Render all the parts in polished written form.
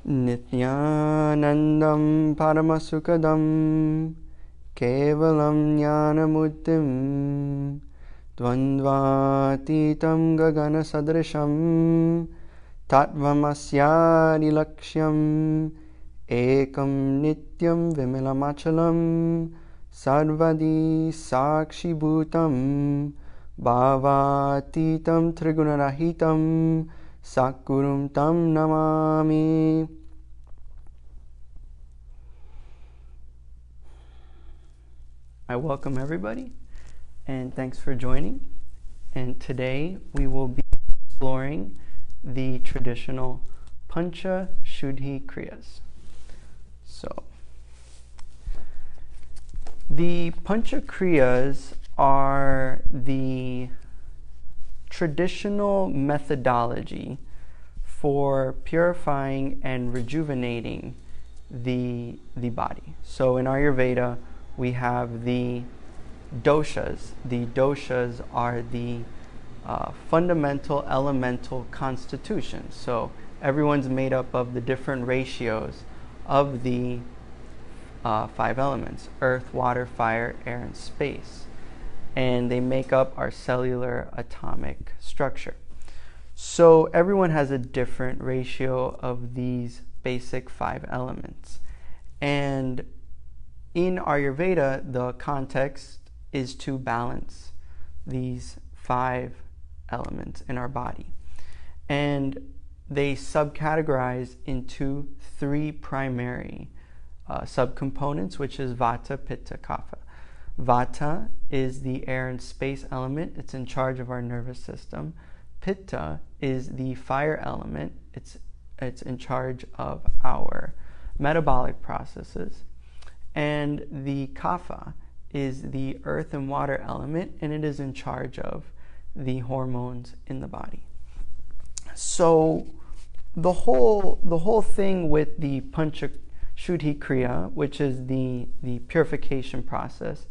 Nityanandam Paramasukadam Kevalam Jnanamuddhim Dvandvatitam Gagana Sadrisham Tattvamasya Laksham Ekam Nityam Vimilamachalam Sarvadi Sakshi Bhutam Bhavatitam Trigunarahitam Sakurum Tam Namami. I welcome everybody and thanks for joining. And today we will be exploring the traditional Puncha, Shuddhi Kriyas. So, the Puncha Kriyas are the traditional methodology for purifying and rejuvenating the body. So in Ayurveda, we have the doshas. The doshas are the fundamental elemental constitutions. So everyone's made up of the different ratios of the 5 elements: earth, water, fire, air, and space. And they make up our cellular atomic structure. So everyone has a different ratio of these basic 5 elements. And in Ayurveda, the context is to balance these 5 elements in our body. And they subcategorize into 3 primary subcomponents, which is Vata, Pitta, Kapha. Vata is the air and space element. It's in charge of our nervous system. Pitta is the fire element. It's in charge of our metabolic processes. And the Kapha is the earth and water element, and it is in charge of the hormones in the body. So the whole thing with the Puncha Shuddhi Kriya, which is the purification process,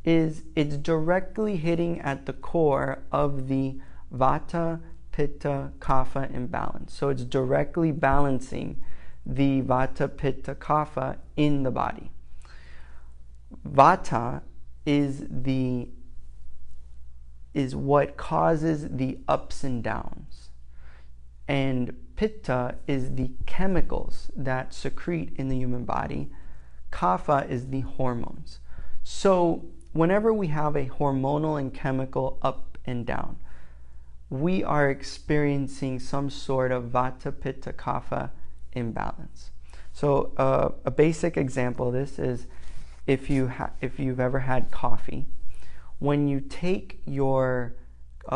is it's directly hitting at the core of the Vata, Pitta, Kapha imbalance. So it's directly balancing the Vata, Pitta, Kapha in the body. Vata is what causes the ups and downs, and Pitta is the chemicals that secrete in the human body. Kapha is the hormones. So whenever we have a hormonal and chemical up and down, we are experiencing some sort of Vata, Pitta, Kapha imbalance. So a basic example of this is if you've ever had coffee. When you take your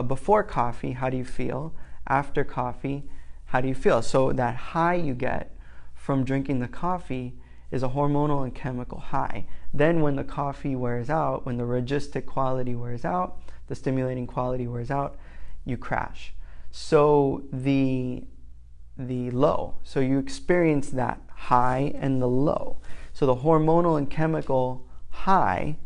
before coffee, how do you feel? After coffee, how do you feel? So that high you get from drinking the coffee is a hormonal and chemical high. Then when the coffee wears out, when the registic quality wears out, the stimulating quality wears out, you crash. So the low. So you experience that high and the low. So the hormonal and chemical high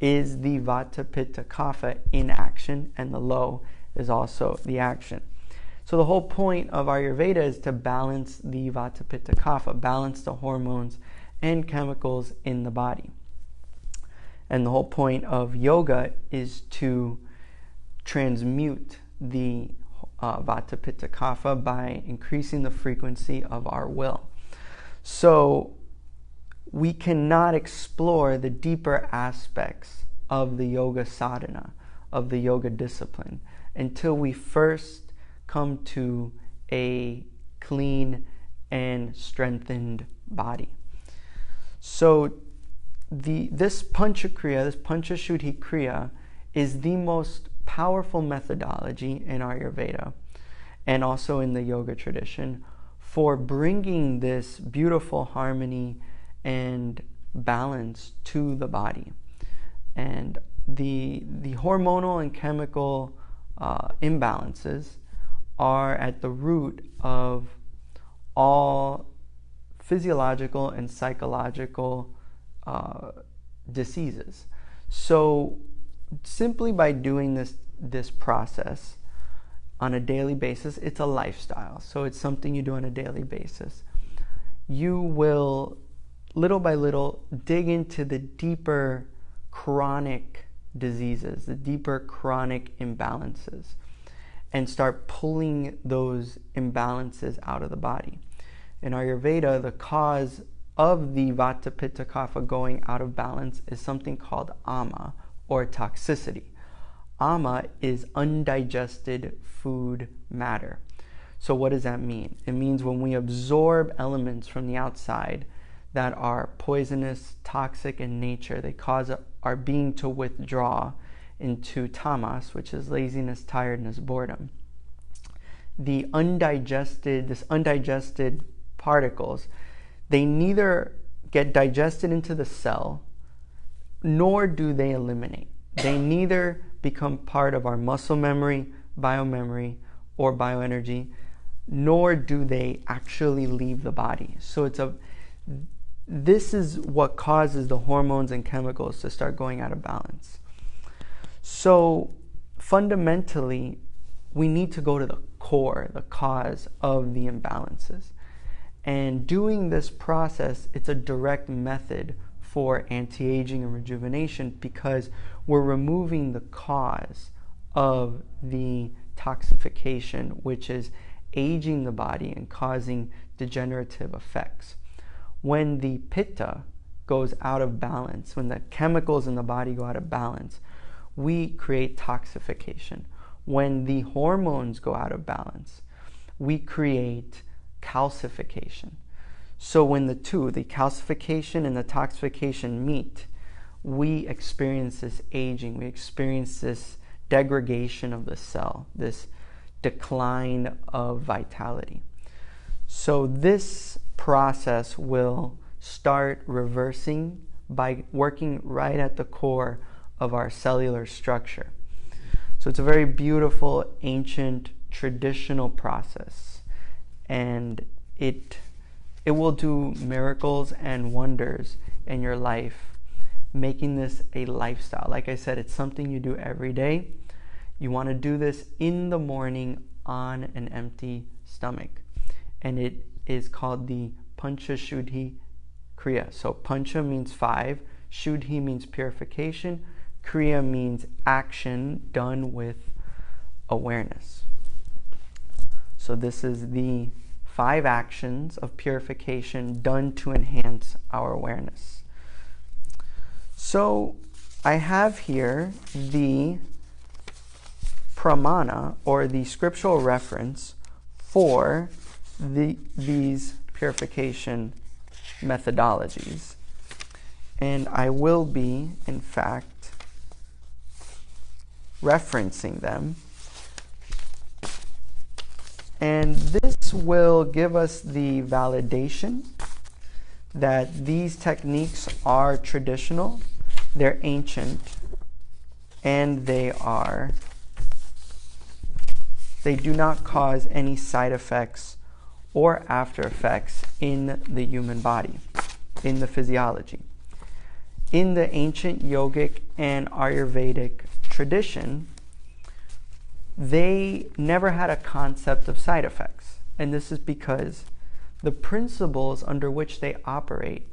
is the Vata, Pitta, Kapha in action, and the low is also the action. So the whole point of Ayurveda is to balance the Vata, Pitta, Kapha, balance the hormones and chemicals in the body. And the whole point of yoga is to transmute the Vata, Pitta, Kapha by increasing the frequency of our will. So we cannot explore the deeper aspects of the yoga sadhana, of the yoga discipline, until we first come to a clean and strengthened body. So this Puncha Kriya, this Puncha Shuddhi Kriya, is the most powerful methodology in Ayurveda and also in the yoga tradition for bringing this beautiful harmony and balance to the body. And the hormonal and chemical imbalances are at the root of all physiological and psychological diseases. So simply by doing this process on a daily basis, it's a lifestyle. So it's something you do on a daily basis. you will, little by little, dig into the deeper chronic diseases, the deeper chronic imbalances, and start pulling those imbalances out of the body. In Ayurveda, the cause of the Vata Pitta Kapha going out of balance is something called ama, or toxicity. Ama is undigested food matter. So what does that mean? It means when we absorb elements from the outside that are poisonous, toxic in nature, they cause our being to withdraw into tamas, which is laziness, tiredness, boredom. These undigested particles, they neither get digested into the cell, nor do they eliminate. They neither become part of our muscle memory, biomemory, or bioenergy, nor do they actually leave the body. So this is what causes the hormones and chemicals to start going out of balance. So fundamentally, we need to go to the core, the cause of the imbalances. And doing this process, it's a direct method for anti-aging and rejuvenation, because we're removing the cause of the toxification, which is aging the body and causing degenerative effects. When the pitta goes out of balance, when the chemicals in the body go out of balance, we create toxification. When the hormones go out of balance, we create calcification. So when the two, the calcification and the toxification, meet, we experience this aging, we experience this degradation of the cell, this decline of vitality. So this process will start reversing by working right at the core of our cellular structure. So it's a very beautiful, ancient, traditional process, and it will do miracles and wonders in your life, making this a lifestyle. Like I said, it's something you do every day. You want to do this in the morning on an empty stomach, and it is called the Puncha, Shuddhi, Kriya. So Puncha means 5, Shuddhi means purification, Kriya means action done with awareness. So this is the 5 actions of purification done to enhance our awareness. So I have here the pramana, or the scriptural reference for these purification methodologies. And I will be, in fact, referencing them. And this will give us the validation that these techniques are traditional, they're ancient, and they do not cause any side effects or after effects in the human body, in the physiology. In the ancient yogic and Ayurvedic tradition, they never had a concept of side effects. And this is because the principles under which they operate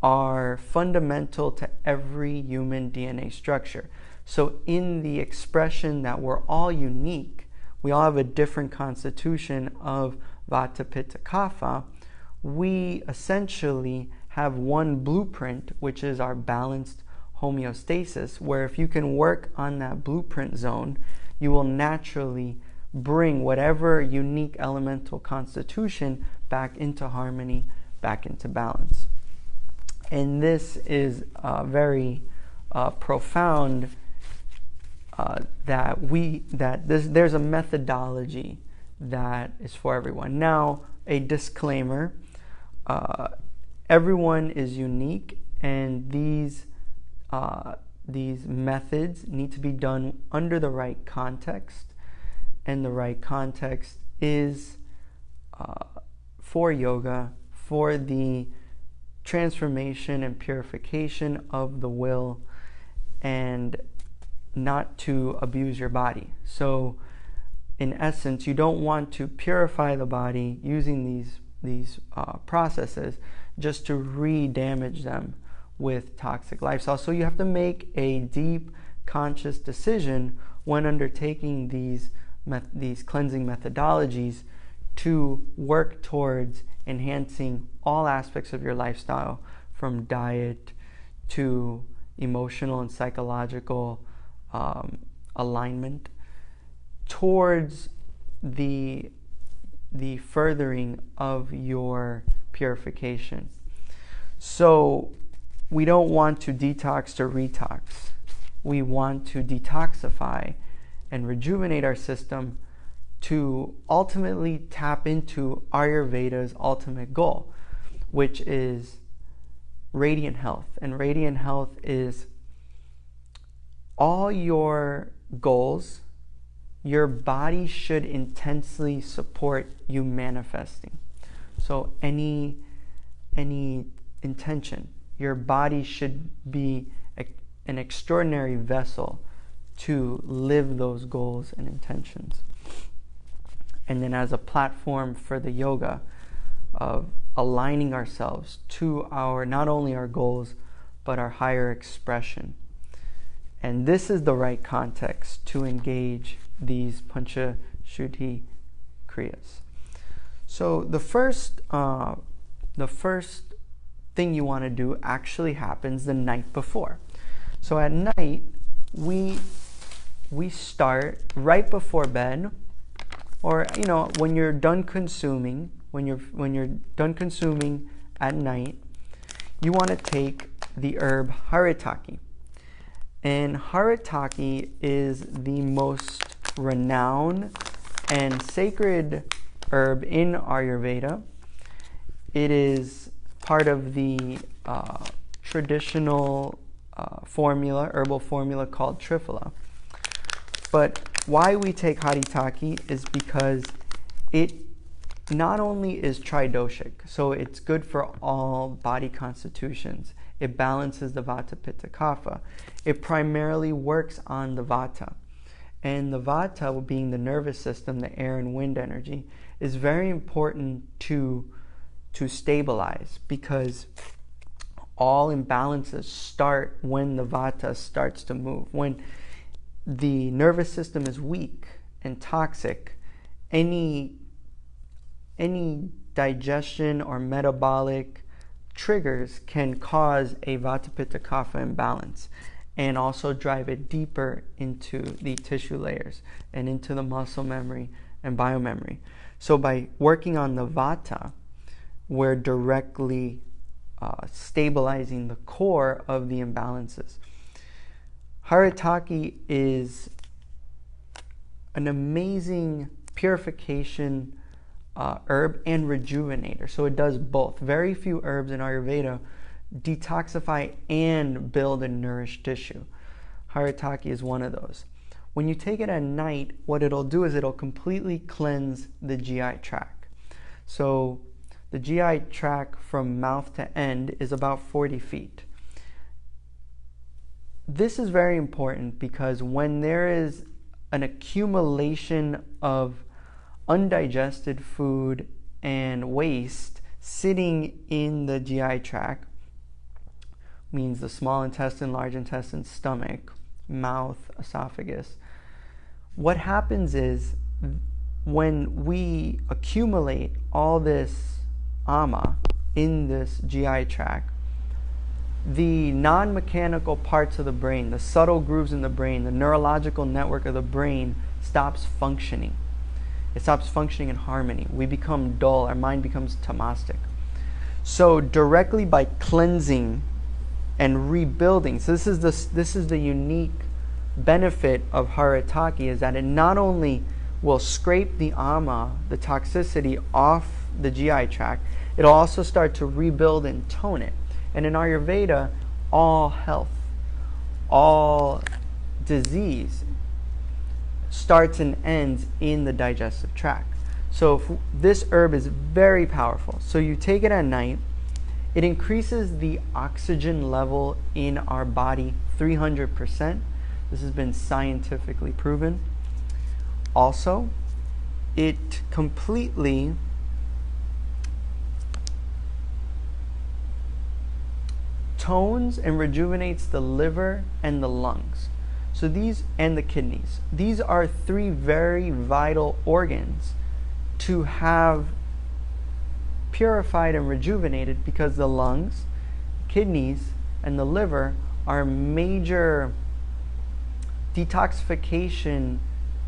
are fundamental to every human DNA structure. So in the expression that we're all unique, we all have a different constitution of Vata, Pitta, Kapha, we essentially have one blueprint, which is our balanced homeostasis, where if you can work on that blueprint zone, you will naturally bring whatever unique elemental constitution back into harmony, back into balance. And this is very profound, there's a methodology that is for everyone. Now, a disclaimer, everyone is unique, and these methods need to be done under the right context, and the right context is for yoga, for the transformation and purification of the will, and not to abuse your body. So in essence, you don't want to purify the body using processes just to re-damage them with toxic lifestyle. So you have to make a deep conscious decision when undertaking these cleansing methodologies to work towards enhancing all aspects of your lifestyle, from diet to emotional and psychological alignment, towards the furthering of your purification. So we don't want to detox to retox. We want to detoxify and rejuvenate our system to ultimately tap into Ayurveda's ultimate goal, which is radiant health. And radiant health is all your goals, your body should intensely support you manifesting. So any intention, your body should be an extraordinary vessel to live those goals and intentions. And then as a platform for the yoga of aligning ourselves to not only our goals, but our higher expression. And this is the right context to engage these Puncha, Shuddhi, Kriyas. So the first thing you want to do actually happens the night before. So at night, we start right before bed, or when you're done consuming, when you're done consuming at night, you want to take the herb haritaki. And haritaki is the most renowned and sacred herb in Ayurveda. It is part of the traditional herbal formula called Triphala. But why we take haritaki is because it not only is tridoshic, so it's good for all body constitutions. It balances the Vata, Pitta, Kapha. It primarily works on the Vata. And the Vata, being the nervous system, the air and wind energy, is very important to stabilize, because all imbalances start when the Vata starts to move. When the nervous system is weak and toxic, any digestion or metabolic triggers can cause a Vata, Pitta, Kapha imbalance, and also drive it deeper into the tissue layers and into the muscle memory and biomemory. So by working on the Vata, we're directly stabilizing the core of the imbalances. Haritaki is an amazing purification herb and rejuvenator. So it does both. Very few herbs in Ayurveda detoxify and build and nourish tissue. Haritaki is one of those. When you take it at night, what it'll do is it'll completely cleanse the GI tract. So the GI tract from mouth to end is about 40 feet. This is very important because when there is an accumulation of undigested food and waste sitting in the GI tract, means the small intestine, large intestine, stomach, mouth, esophagus, what happens is when we accumulate all this ama in this GI tract, the non-mechanical parts of the brain, the subtle grooves in the brain, the neurological network of the brain stops functioning. It stops functioning in harmony. We become dull. Our mind becomes tamastic. So directly by cleansing and rebuilding, so this is the unique benefit of haritaki, is that it not only will scrape the ama, the toxicity, off the GI tract, it'll also start to rebuild and tone it. And in Ayurveda, all health, all disease starts and ends in the digestive tract. So this herb is very powerful. So you take it at night. It increases the oxygen level in our body 300%. This has been scientifically proven. Also, it completely tones and rejuvenates the liver and the lungs. So these, and the kidneys. These are three very vital organs to have purified and rejuvenated, because the lungs, kidneys, and the liver are major detoxification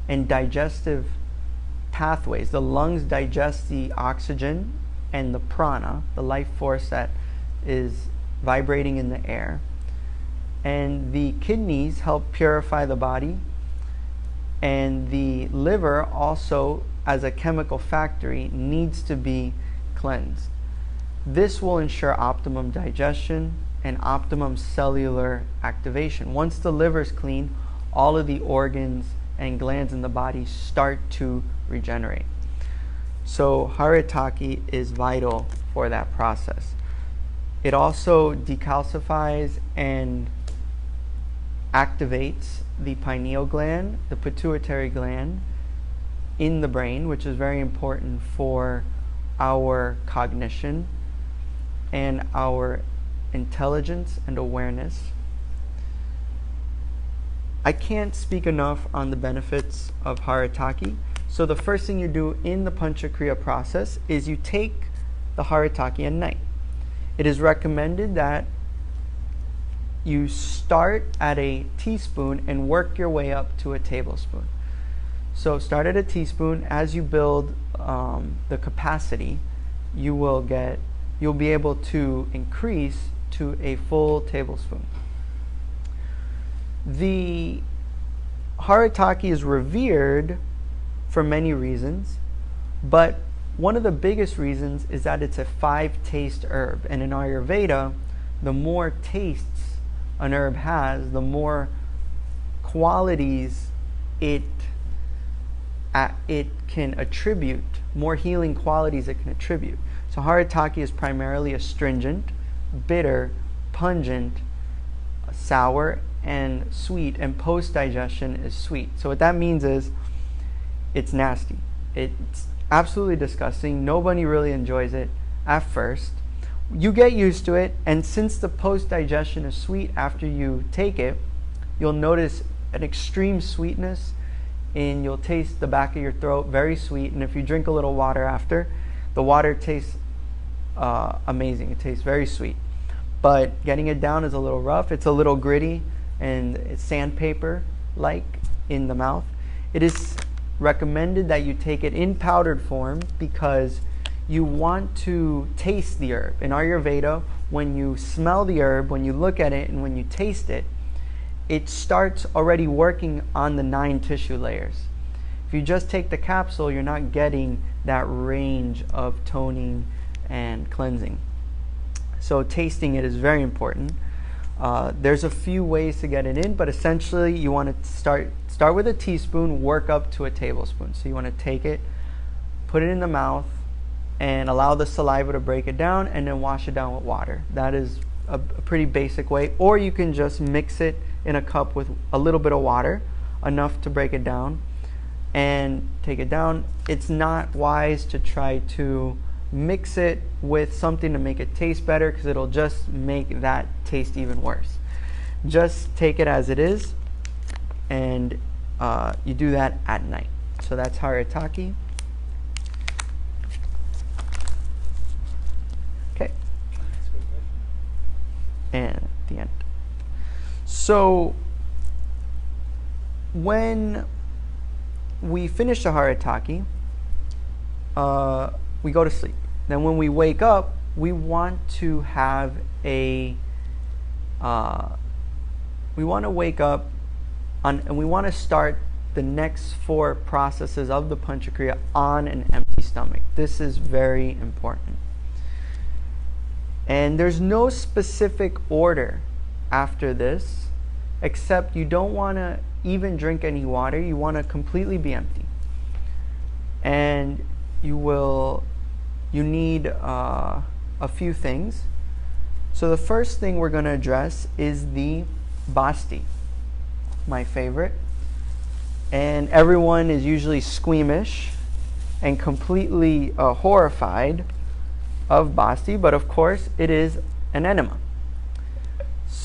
and digestive pathways. The lungs digest the oxygen and the prana, the life force that is vibrating in the air. And the kidneys help purify the body. And the liver also, as a chemical factory, needs to be cleansed. This will ensure optimum digestion and optimum cellular activation. Once the liver is clean, all of the organs and glands in the body start to regenerate. So Haritaki is vital for that process. It also decalcifies and activates the pineal gland, the pituitary gland in the brain, which is very important for our cognition and our intelligence and awareness. I can't speak enough on the benefits of Haritaki. So the first thing you do in the Puncha Kriya process is you take the Haritaki at night. It is recommended that you start at a teaspoon and work your way up to a tablespoon. So start at a teaspoon. As you build the capacity, you'll be able to increase to a full tablespoon. The Haritaki is revered for many reasons, but one of the biggest reasons is that it's a 5-taste herb. And in Ayurveda, the more tastes an herb has, the more qualities it can attribute, more healing qualities it can attribute. So Haritaki is primarily astringent, bitter, pungent, sour, and sweet, and post-digestion is sweet. So what that means is it's nasty. It's absolutely disgusting. Nobody really enjoys it at first. You get used to it, and since the post-digestion is sweet after you take it, you'll notice an extreme sweetness, and you'll taste the back of your throat, very sweet. And if you drink a little water after, the water tastes amazing. It tastes very sweet. But getting it down is a little rough. It's a little gritty, and it's sandpaper-like in the mouth. It is recommended that you take it in powdered form because you want to taste the herb. In Ayurveda, when you smell the herb, when you look at it, and when you taste it, it starts already working on the 9 tissue layers. If you just take the capsule, you're not getting that range of toning and cleansing. So tasting it is very important. There's a few ways to get it in, but essentially you want to start with a teaspoon, work up to a tablespoon. So you want to take it, put it in the mouth, and allow the saliva to break it down, and then wash it down with water. That is a pretty basic way. Or you can just mix it in a cup with a little bit of water, enough to break it down, and take it down. It's not wise to try to mix it with something to make it taste better, because it'll just make that taste even worse. Just take it as it is, and you do that at night. So that's Haritaki. Okay. And at the end. So when we finish the Haritaki, we go to sleep. Then when we wake up, we want to have we want to wake up and we want to start the next 4 processes of the Puncha Kriya on an empty stomach. This is very important. And there's no specific order after this, except you don't want to even drink any water. You want to completely be empty. And you need a few things. So the first thing we're going to address is the basti, my favorite. And everyone is usually squeamish and completely horrified of basti, but of course it is an enema.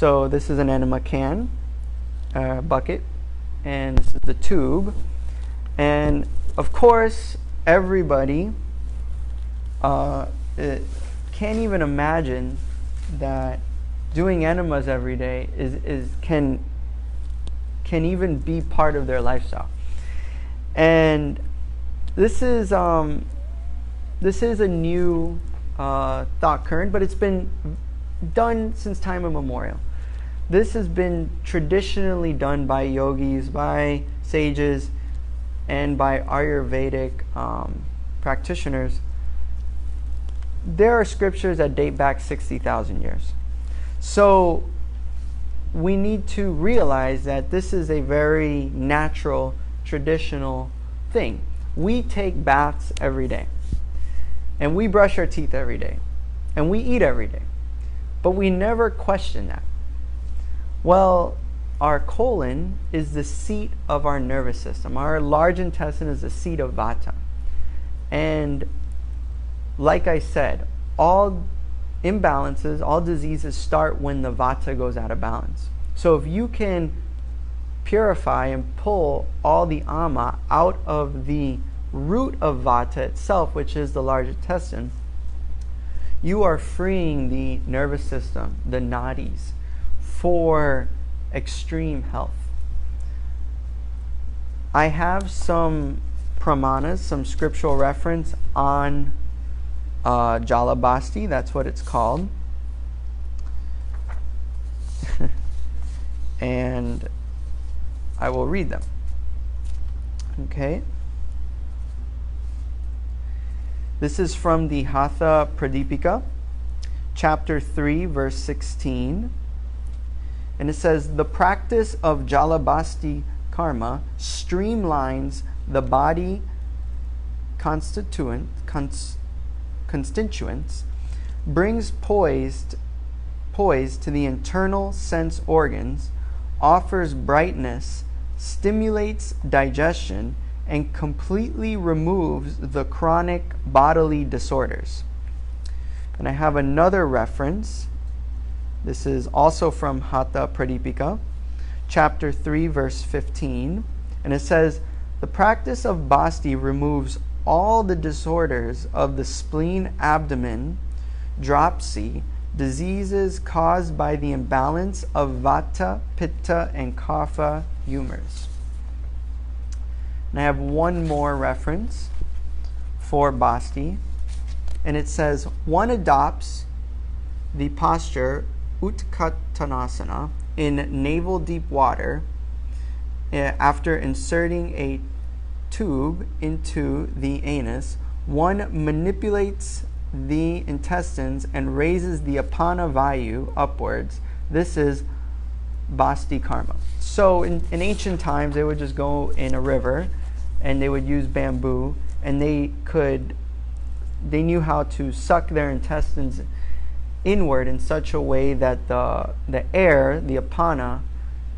So this is an enema can, bucket, and this is the tube. And of course, everybody can't even imagine that doing enemas every day can even be part of their lifestyle. And this is a new thought current, but it's been done since time immemorial. This has been traditionally done by yogis, by sages, and by Ayurvedic practitioners. There are scriptures that date back 60,000 years. So we need to realize that this is a very natural, traditional thing. We take baths every day, and we brush our teeth every day, and we eat every day, but we never question that. Well, our colon is the seat of our nervous system. Our large intestine is the seat of vata. And like I said, all imbalances, all diseases start when the vata goes out of balance. So if you can purify and pull all the ama out of the root of vata itself, which is the large intestine, you are freeing the nervous system, the nadis, for extreme health. I have some pramanas, some scriptural reference on Jalabhasti, that's what it's called. And I will read them. Okay. This is from the Hatha Pradipika, chapter 3, verse 16. And it says, the practice of Jalabhasti karma streamlines the body constituents, brings poise to the internal sense organs, offers brightness, stimulates digestion, and completely removes the chronic bodily disorders. And I have another reference. This is also from Hatha Pradipika, chapter 3, verse 15. And it says, the practice of Bhasti removes all the disorders of the spleen, abdomen, dropsy, diseases caused by the imbalance of vata, pitta, and kapha humors. And I have one more reference for Bhasti. And it says, one adopts the posture Utkatanasana in navel deep water after inserting a tube into the anus. One manipulates the intestines and raises the apana vayu upwards. This is Bhasti karma. So in ancient times, they would just go in a river and they would use bamboo, and they knew how to suck their intestines inward in such a way that the air, the apana,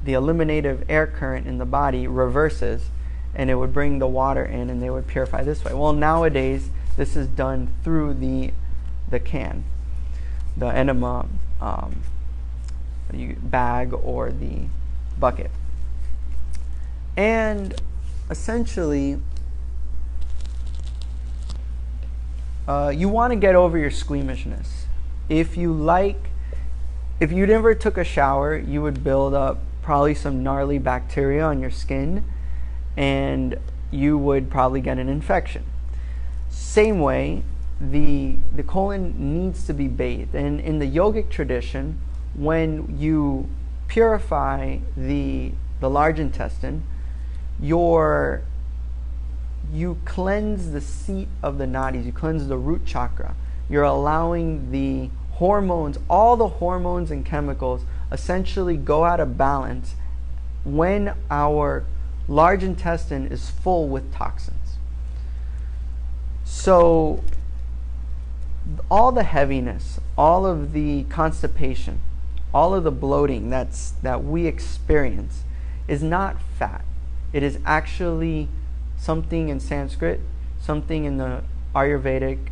the eliminative air current in the body reverses, and it would bring the water in, and they would purify this way. Well, nowadays this is done through the can, the enema bag or the bucket. And essentially, you want to get over your squeamishness. If you never took a shower, you would build up probably some gnarly bacteria on your skin, and you would probably get an infection. Same way, the colon needs to be bathed. And in the yogic tradition, when you purify the large intestine, you cleanse the seat of the nadis, you cleanse the root chakra. You're allowing the hormones, all the hormones and chemicals, essentially go out of balance when our large intestine is full with toxins. So all the heaviness, all of the constipation, all of the bloating that we experience is not fat. It is actually something in Sanskrit, something in the Ayurvedic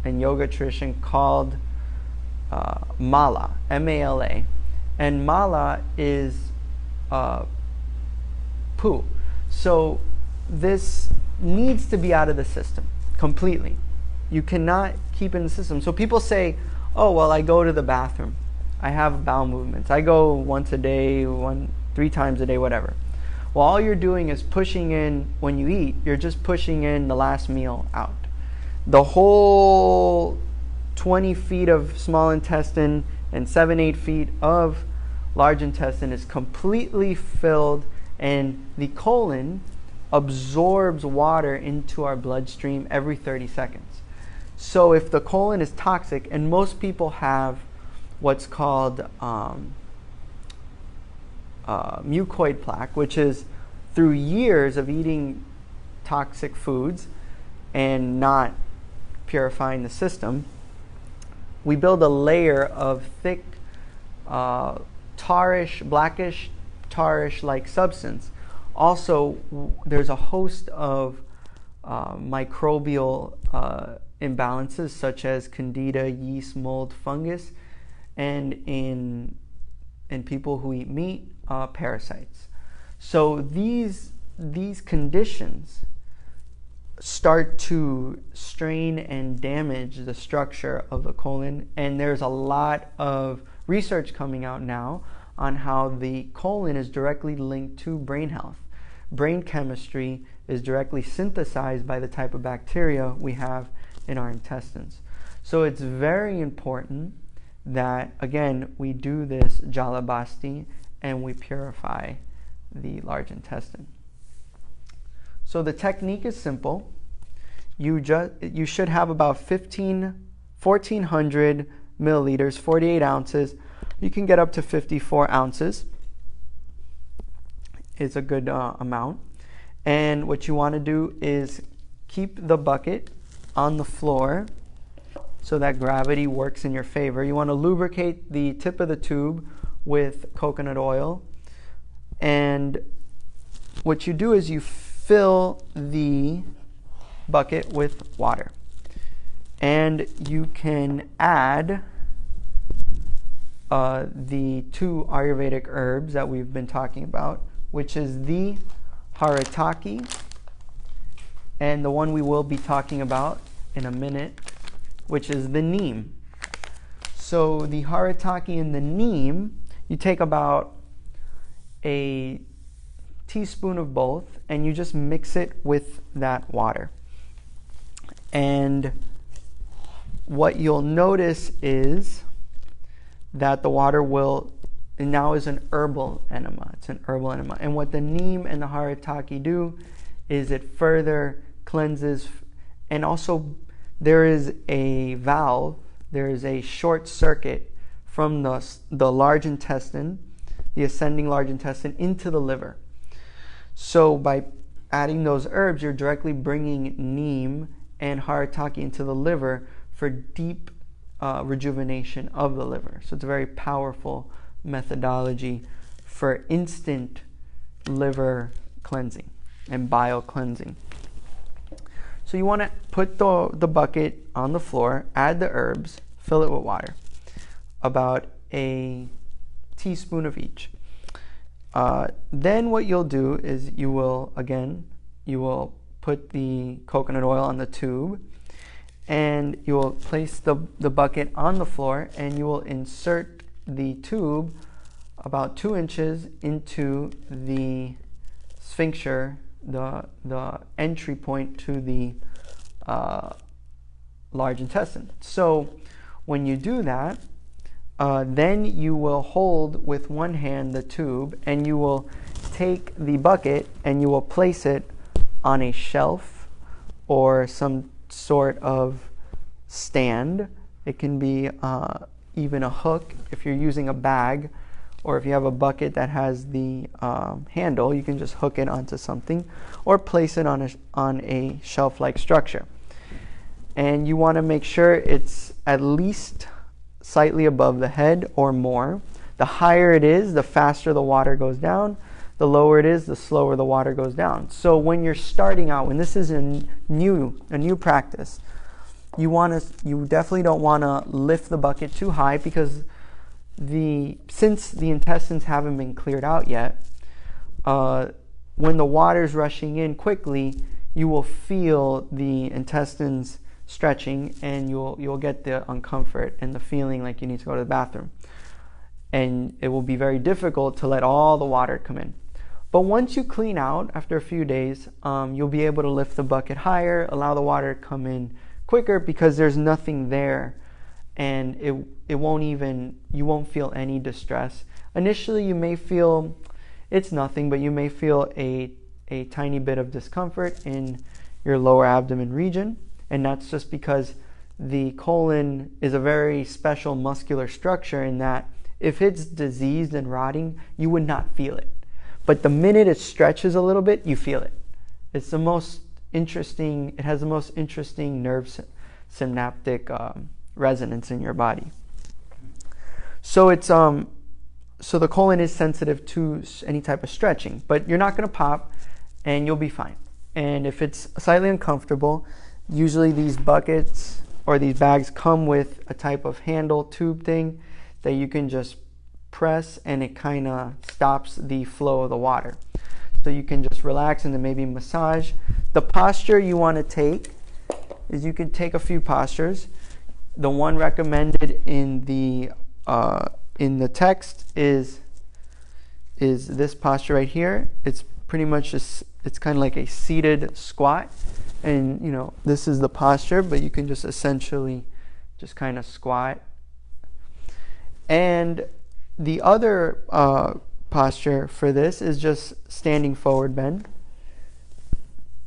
and yoga tradition called mala, M-A-L-A. and mala is poo. So this needs to be out of the system completely. You cannot keep it in the system. So people say, oh, well, I go to the bathroom. I have bowel movements. I go once a day, 3 times a day, whatever. Well, all you're doing is pushing in, when you eat, you're just pushing in the last meal out. The whole 20 feet of small intestine and 7-8 feet of large intestine is completely filled, and the colon absorbs water into our bloodstream every 30 seconds. So if the colon is toxic, and most people have what's called mucoid plaque, which is through years of eating toxic foods and not purifying the system, we build a layer of thick, blackish, tarish-like substance. Also, there's a host of microbial imbalances, such as candida, yeast, mold, fungus, and in people who eat meat, parasites. So these conditions start to strain and damage the structure of the colon, and there's a lot of research coming out now on how the colon is directly linked to brain health. Brain chemistry is directly synthesized by the type of bacteria we have in our intestines. So it's very important that, again, we do this jalabhasti and we purify the large intestine. So the technique is simple. You should have about 1,400 milliliters, 48 ounces. You can get up to 54 ounces. It's a good amount. And what you want to do is keep the bucket on the floor so that gravity works in your favor. You want to lubricate the tip of the tube with coconut oil. And what you do is you fill the bucket with water. And you can add the 2 Ayurvedic herbs that we've been talking about, which is the haritaki and the one we will be talking about in a minute, which is the neem. So the haritaki and the neem, you take about a teaspoon of both and you just mix it with that water. And what you'll notice is that the water now is an herbal enema. It's an herbal enema. And what the neem and the haritaki do is it further cleanses, and also there is a valve, there is a short circuit from the large intestine, the ascending large intestine, into the liver. So by adding those herbs, you're directly bringing neem and haritaki into the liver for deep rejuvenation of the liver. So it's a very powerful methodology for instant liver cleansing and bile cleansing. So you want to put the bucket on the floor, add the herbs, fill it with water, about a teaspoon of each. Then what you'll do is you will put the coconut oil on the tube, and you will place the bucket on the floor, and you will insert the tube about 2 inches into the sphincter, the entry point to the large intestine. So when you do that, then you will hold with one hand the tube, and you will take the bucket and you will place it on a shelf or some sort of stand. It can be even a hook if you're using a bag, or if you have a bucket that has the handle, you can just hook it onto something or place it on a shelf-like structure. And you want to make sure it's at least slightly above the head or more. The higher it is, the faster the water goes down. The lower it is, the slower the water goes down. So when you're starting out, when this is a new practice, you definitely don't want to lift the bucket too high, because since the intestines haven't been cleared out yet, when the water's rushing in quickly, you will feel the intestines stretching, and you'll get the uncomfort and the feeling like you need to go to the bathroom. And it will be very difficult to let all the water come in. But once you clean out after a few days, you'll be able to lift the bucket higher, allow the water to come in quicker because there's nothing there, and you won't feel any distress. Initially, you may feel it's nothing, but you may feel a tiny bit of discomfort in your lower abdomen region, and that's just because the colon is a very special muscular structure in that if it's diseased and rotting, you would not feel it. But the minute it stretches a little bit, you feel it. It has the most interesting nerve synaptic resonance in your body. So so the colon is sensitive to any type of stretching, but you're not going to pop, and you'll be fine. And if it's slightly uncomfortable, usually these buckets or these bags come with a type of handle tube thing that you can just press, and it kind of stops the flow of the water. So you can just relax and then maybe massage. The posture you want to take is you can take a few postures. The one recommended in the text is this posture right here. It's pretty much it's kind of like a seated squat, and this is the posture, but you can just essentially just kind of squat. And the other posture for this is just standing forward bend,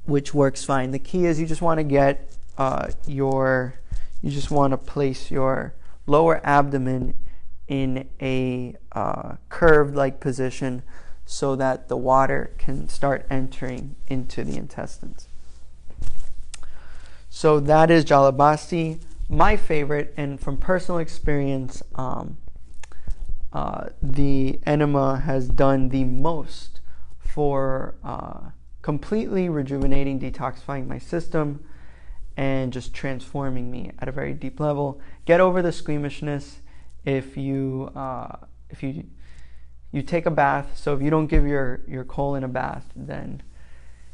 which works fine. The key is you just want to get place your lower abdomen in a curved like position so that the water can start entering into the intestines. So that is Jalabhasti, my favorite, and from personal experience, the enema has done the most for completely rejuvenating, detoxifying my system, and just transforming me at a very deep level. Get over the squeamishness if you take a bath. So if you don't give your colon a bath, then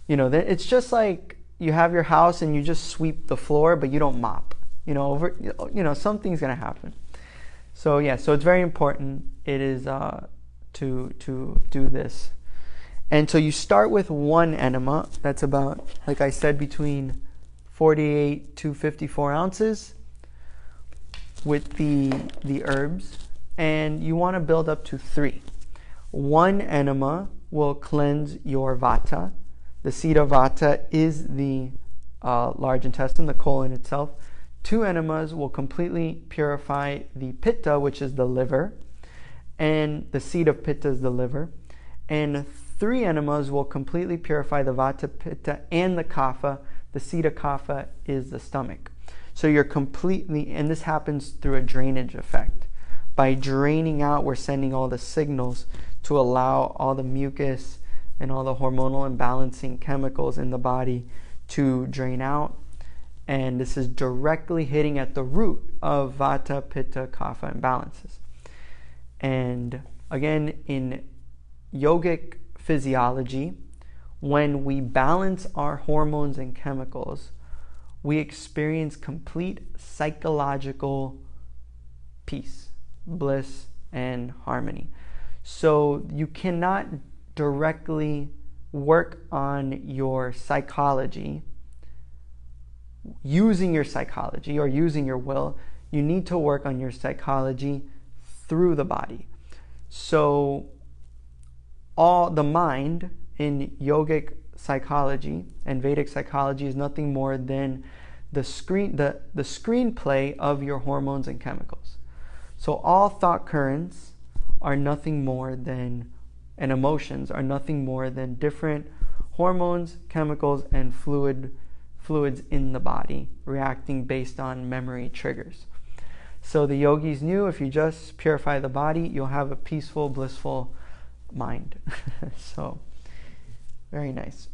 it's just like you have your house and you just sweep the floor, but you don't mop. Something's gonna happen. So so it's very important. It is to do this, and so you start with one enema. That's about, like I said, between 48 to 54 ounces with the herbs, and you want to build up to 3. One enema will cleanse your vata. The seat of vata is the large intestine, the colon itself. 2 enemas will completely purify the pitta, which is the liver, and the seat of pitta is the liver. And 3 enemas will completely purify the vata, pitta, and the kapha. The seat of kapha is the stomach. So you're completely, and this happens through a drainage effect. By draining out, we're sending all the signals to allow all the mucus and all the hormonal imbalancing chemicals in the body to drain out. And this is directly hitting at the root of vata, pitta, kapha imbalances. And again, in yogic physiology, when we balance our hormones and chemicals, we experience complete psychological peace, bliss, and harmony. So you cannot directly work on your psychology using your psychology or using your will. You need to work on your psychology through the body. So all the mind in yogic psychology and Vedic psychology is nothing more than the screenplay of your hormones and chemicals. So all thought currents are nothing more than, and emotions are nothing more than different hormones, chemicals, and fluids in the body reacting based on memory triggers. So the yogis knew if you just purify the body, you'll have a peaceful, blissful mind. So very nice.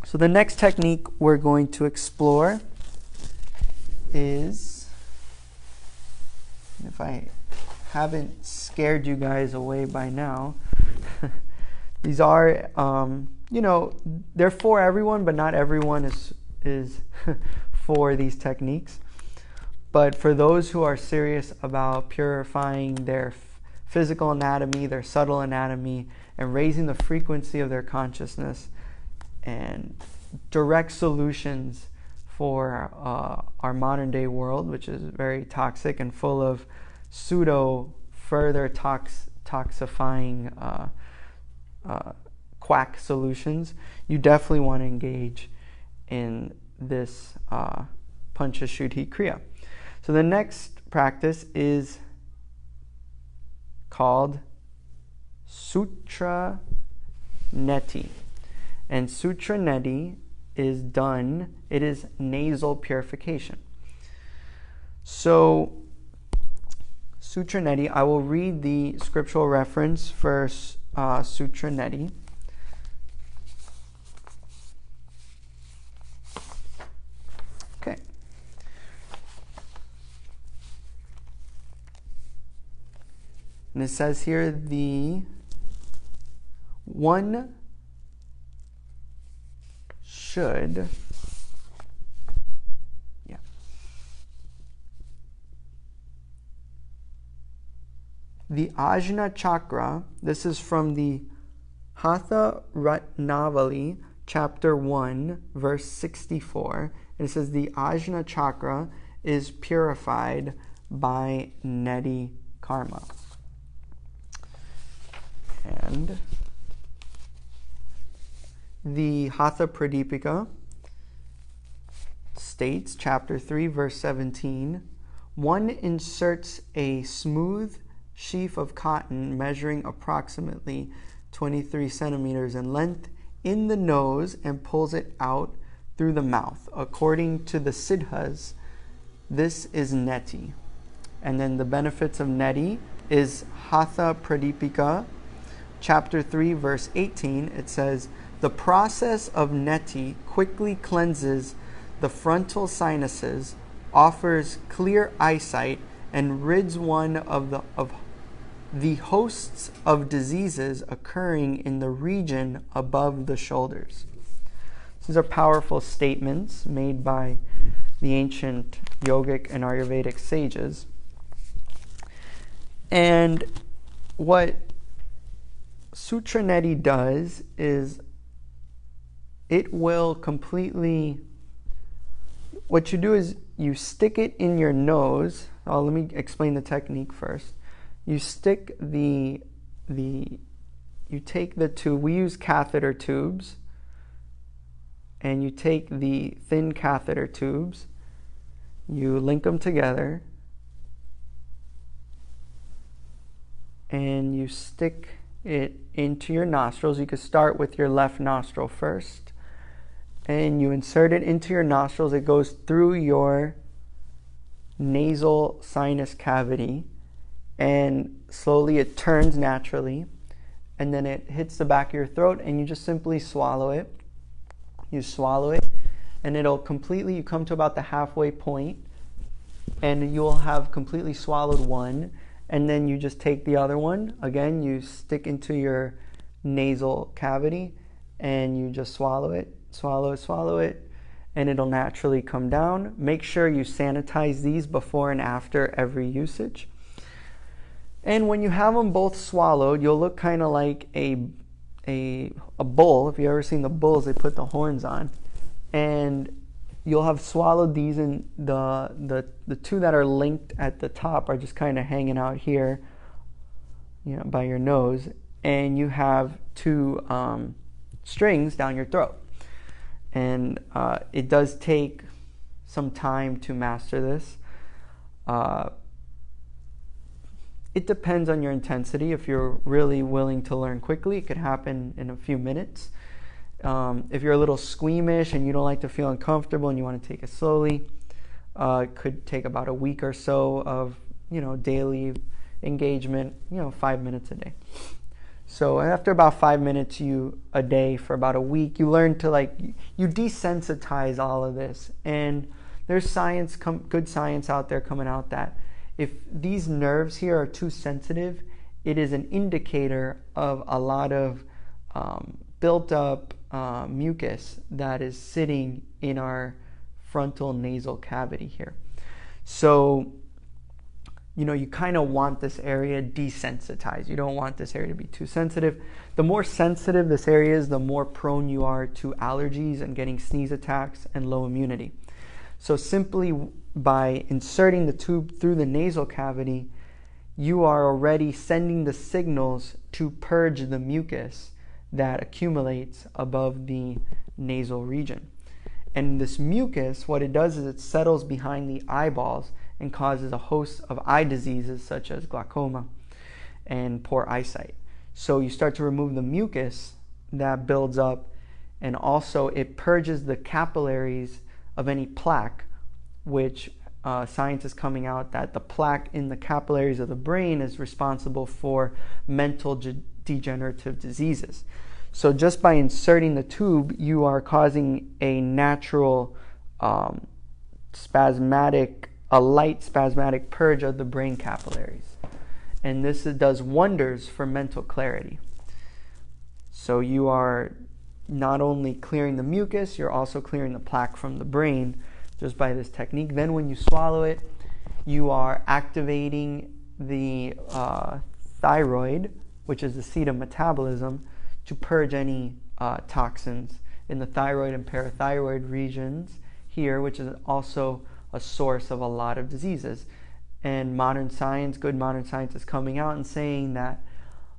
So the next technique we're going to explore is, if I haven't scared you guys away by now, these are, they're for everyone, but not everyone is for these techniques. But for those who are serious about purifying their physical anatomy, their subtle anatomy, and raising the frequency of their consciousness, and direct solutions for our modern day world, which is very toxic and full of pseudo further toxifying quack solutions, you definitely want to engage in this Puncha Shuddhi Kriya. So the next practice is called Sutra Neti. And Sutra Neti is done, it is nasal purification. So Sutra Neti, I will read the scriptural reference for Sutra Neti. Okay. And it says here, the one should, the Ajna Chakra, this is from the Hatha Ratnavali, chapter 1, verse 64. And it says the Ajna Chakra is purified by Neti Karma. And the Hatha Pradipika states, chapter 3, verse 17, one inserts a smooth sheaf of cotton measuring approximately 23 centimeters in length in the nose and pulls it out through the mouth. According to the Siddhas, this is Neti. And then the benefits of Neti is Hatha Pradipika, chapter 3, verse 18. It says, the process of Neti quickly cleanses the frontal sinuses, offers clear eyesight, and rids one of the hosts of diseases occurring in the region above the shoulders. These are powerful statements made by the ancient Yogic and Ayurvedic sages. And what Sutra Neti does is it will completely, what you do is you stick it in your nose. Let me explain the technique first. You stick you take the tube, we use catheter tubes, and you take the thin catheter tubes, you link them together, and you stick it into your nostrils. You could start with your left nostril first, and you insert it into your nostrils. It goes through your nasal sinus cavity, and slowly it turns naturally, and then it hits the back of your throat, and you just simply swallow it. You swallow it, and it'll completely, you come to about the halfway point, and you'll have completely swallowed one, and then you just take the other one. Again, you stick into your nasal cavity, and you just swallow it, and it'll naturally come down. Make sure you sanitize these before and after every usage. And when you have them both swallowed, you'll look kind of like a bull. If you've ever seen the bulls, they put the horns on. And you'll have swallowed these, and the two that are linked at the top are just kind of hanging out here, by your nose. And you have two strings down your throat. And it does take some time to master this. It depends on your intensity. If you're really willing to learn quickly, it could happen in a few minutes. If you're a little squeamish and you don't like to feel uncomfortable and you want to take it slowly, it could take about a week or so of daily engagement, 5 minutes a day. So after about 5 minutes a day for about a week, you learn to you desensitize all of this. And there's good science out there coming out that If these nerves here are too sensitive, it is an indicator of a lot of built up mucus that is sitting in our frontal nasal cavity here. So, you kind of want this area desensitized. You don't want this area to be too sensitive. The more sensitive this area is, the more prone you are to allergies and getting sneeze attacks and low immunity. So simply by inserting the tube through the nasal cavity, you are already sending the signals to purge the mucus that accumulates above the nasal region. And this mucus, what it does is it settles behind the eyeballs and causes a host of eye diseases such as glaucoma and poor eyesight. So you start to remove the mucus that builds up, and also it purges the capillaries of any plaque, which science is coming out that the plaque in the capillaries of the brain is responsible for mental degenerative diseases. So just by inserting the tube, you are causing a natural light spasmodic purge of the brain capillaries. And this does wonders for mental clarity. So you are not only clearing the mucus, you're also clearing the plaque from the brain just by this technique. Then when you swallow it, you are activating the thyroid, which is the seat of metabolism, to purge any toxins in the thyroid and parathyroid regions here, which is also a source of a lot of diseases. And good modern science is coming out and saying that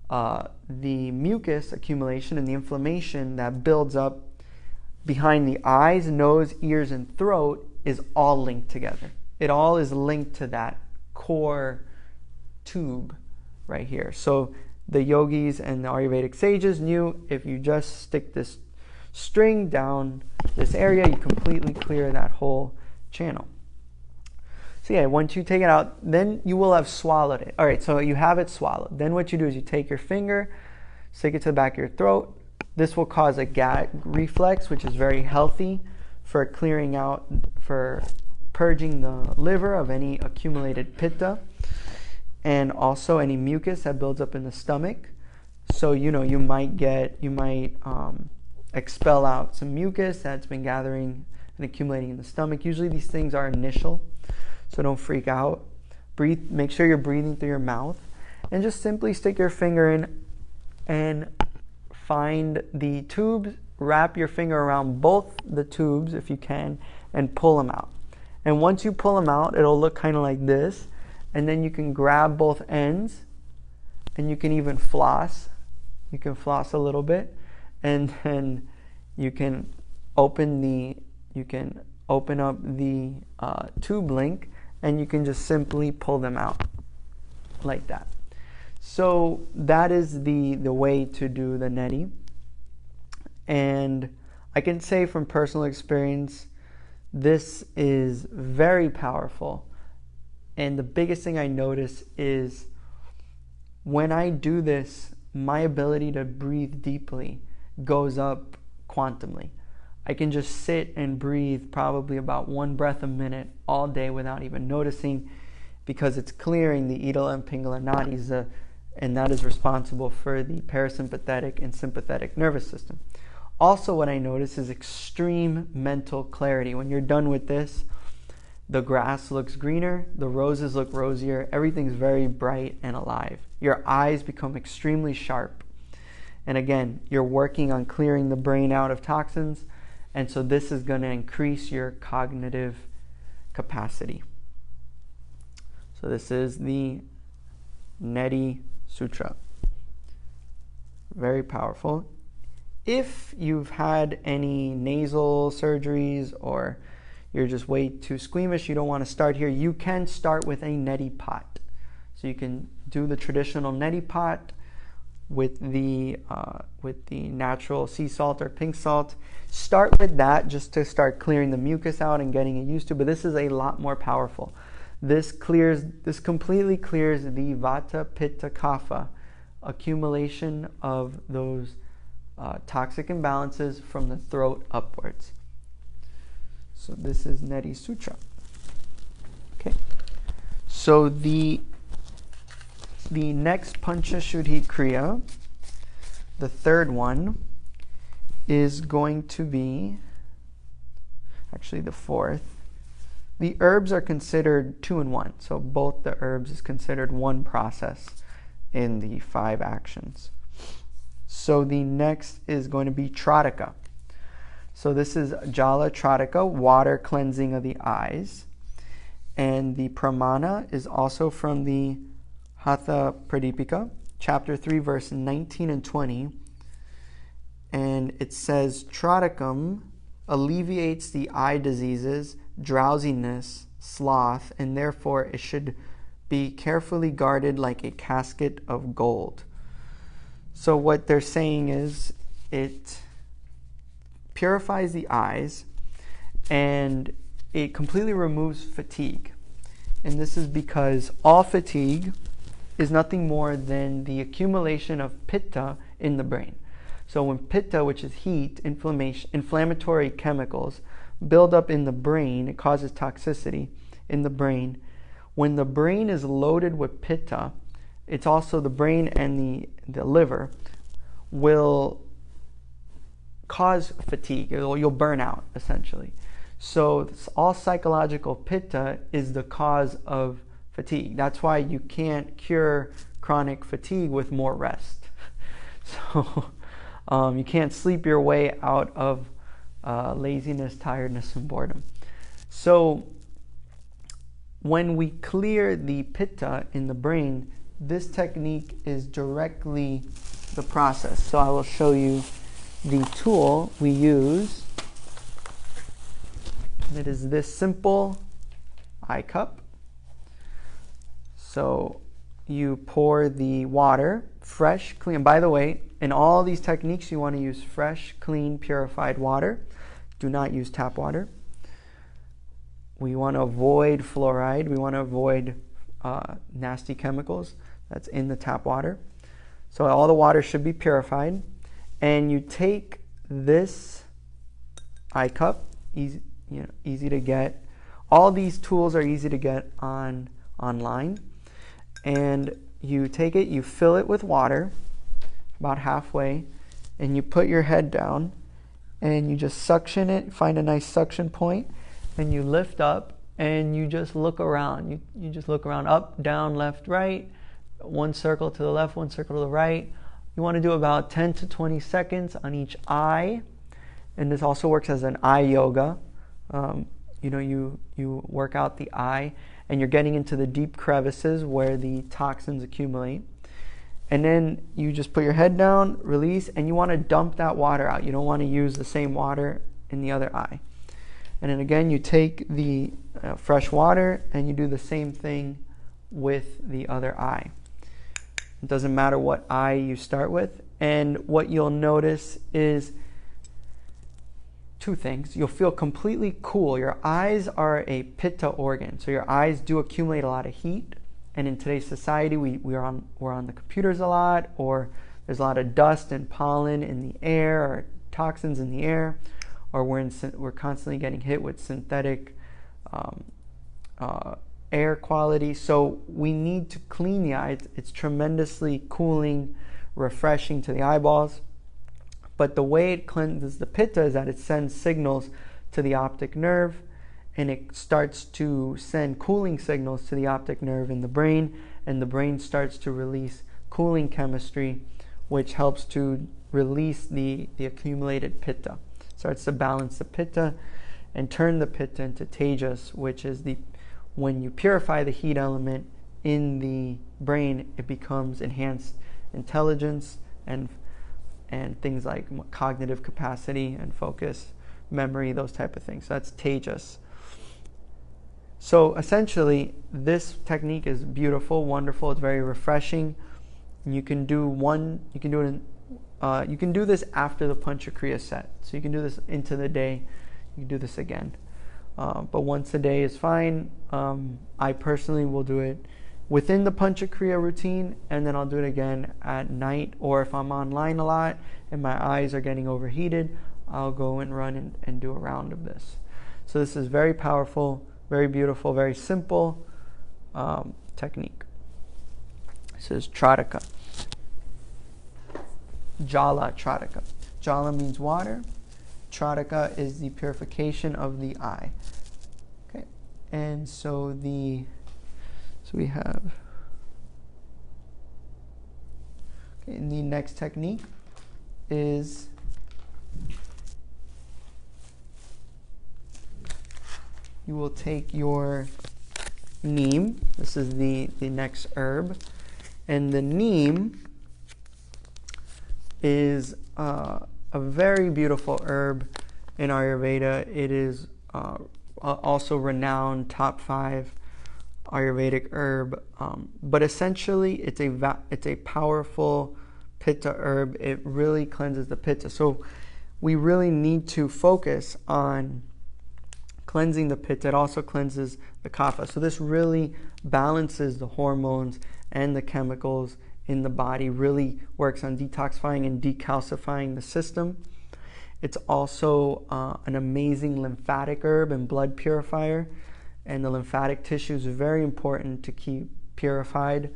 the mucus accumulation and the inflammation that builds up behind the eyes, nose, ears, and throat is all linked together. It all is linked to that core tube right here. So the yogis and the Ayurvedic sages knew if you just stick this string down this area, you completely clear that whole channel. So yeah, once you take it out, then you will have swallowed it. All right, so you have it swallowed. Then what you do is you take your finger, stick it to the back of your throat. This will cause a gag reflex, which is very healthy for clearing out, for purging the liver of any accumulated pitta and also any mucus that builds up in the stomach. So, you might expel out some mucus that's been gathering and accumulating in the stomach. Usually these things are initial, so don't freak out. Breathe, make sure you're breathing through your mouth, and just simply stick your finger in and find the tubes, wrap your finger around both the tubes if you can, and pull them out. And once you pull them out, it'll look kind of like this, and then you can grab both ends, and you can even floss. You can floss a little bit, and then you can open up the tube link, and you can just simply pull them out like that. So that is the way to do the neti. And I can say from personal experience, this is very powerful. And the biggest thing I notice is when I do this, my ability to breathe deeply goes up quantumly. I can just sit and breathe probably about 1 breath a minute all day without even noticing, because it's clearing the Ida and Pingala nadis, and that is responsible for the parasympathetic and sympathetic nervous system. Also, what I notice is extreme mental clarity. When you're done with this, the grass looks greener, the roses look rosier, everything's very bright and alive. Your eyes become extremely sharp. And again, you're working on clearing the brain out of toxins, and so this is going to increase your cognitive capacity. So this is the Neti Sutra. Very powerful. If you've had any nasal surgeries or you're just way too squeamish, you don't want to start here, you can start with a neti pot. So you can do the traditional neti pot with the natural sea salt or pink salt. Start with that just to start clearing the mucus out and getting it used to, but this is a lot more powerful. This completely clears the vata, pitta, kapha accumulation of those toxic imbalances from the throat upwards. So this is Neti Sutra. Okay. So the next Puncha, Shuddhi, Kriya, the third one, is going to be, actually the fourth. The herbs are considered 2 in 1. So both the herbs is considered one process in the 5 actions. So the next is going to be Tradaka. So this is Jala Tradaka, water cleansing of the eyes. And the pramana is also from the Hatha Pradipika, chapter 3, verse 19 and 20. And it says, Tradakam alleviates the eye diseases, drowsiness, sloth, and therefore it should be carefully guarded like a casket of gold. So what they're saying is it purifies the eyes and it completely removes fatigue. And this is because all fatigue is nothing more than the accumulation of pitta in the brain. So when pitta, which is heat, inflammatory chemicals, build up in the brain, it causes toxicity in the brain. When the brain is loaded with pitta, it's also the brain and the liver will cause fatigue. You'll burn out, essentially. So all psychological pitta is the cause of fatigue. That's why you can't cure chronic fatigue with more rest. So you can't sleep your way out of laziness, tiredness, and boredom. So when we clear the pitta in the brain, this technique is directly the process. So I will show you the tool we use. It is this simple eye cup. So you pour the water, fresh, clean. And by the way, in all these techniques, you want to use fresh, clean, purified water. Do not use tap water. We want to avoid fluoride. We want to avoid nasty chemicals that's in the tap water. So all the water should be purified. And you take this eye cup, easy to get. All these tools are easy to get online. And you take it, you fill it with water, about halfway, and you put your head down, and you just suction it, find a nice suction point, and you lift up, and you just look around. You just look around, up, down, left, right, one circle to the left, one circle to the right. You want to do about 10 to 20 seconds on each eye, and this also works as an eye yoga. You work out the eye, and you're getting into the deep crevices where the toxins accumulate. And then you just put your head down, release, and you want to dump that water out. You don't want to use the same water in the other eye. And then again, you take the fresh water and you do the same thing with the other eye. It doesn't matter what eye you start with. And what you'll notice is 2 things. You'll feel completely cool. Your eyes are a pitta organ, so your eyes do accumulate a lot of heat. And in today's society, we're on the computers a lot, or there's a lot of dust and pollen in the air, or toxins in the air, or we're constantly getting hit with synthetic air quality. So we need to clean the eyes. It's tremendously cooling, refreshing to the eyeballs. But the way it cleanses the pitta is that it sends signals to the optic nerve, and it starts to send cooling signals to the optic nerve in the brain, and the brain starts to release cooling chemistry, which helps to release the accumulated pitta. Starts to balance the pitta and turn the pitta into tejas, which is when you purify the heat element in the brain, it becomes enhanced intelligence and things like cognitive capacity and focus, memory, those type of things. So that's tejas. So essentially, this technique is beautiful, wonderful. It's very refreshing. You can do this after the Puncha Kriya set. So you can do this into the day. You can do this again. But once a day is fine. I personally will do it within the Puncha Kriya routine, and then I'll do it again at night, or if I'm online a lot and my eyes are getting overheated, I'll go and run and do a round of this. So this is very powerful, very beautiful, very simple, technique. This is Tradaka. Jala Tradaka. Jala means water. Tradaka is the purification of the eye. Okay, and so we have. Okay, and the next technique is you will take your neem. This is the next herb, and the neem is a very beautiful herb in Ayurveda. It is also renowned top 5 Ayurvedic herb, but essentially it's a powerful pitta herb. It really cleanses the pitta. So we really need to focus on cleansing the pitta. It also cleanses the kapha. So this really balances the hormones and the chemicals in the body, really works on detoxifying and decalcifying the system. It's also an amazing lymphatic herb and blood purifier, and the lymphatic tissue is very important to keep purified.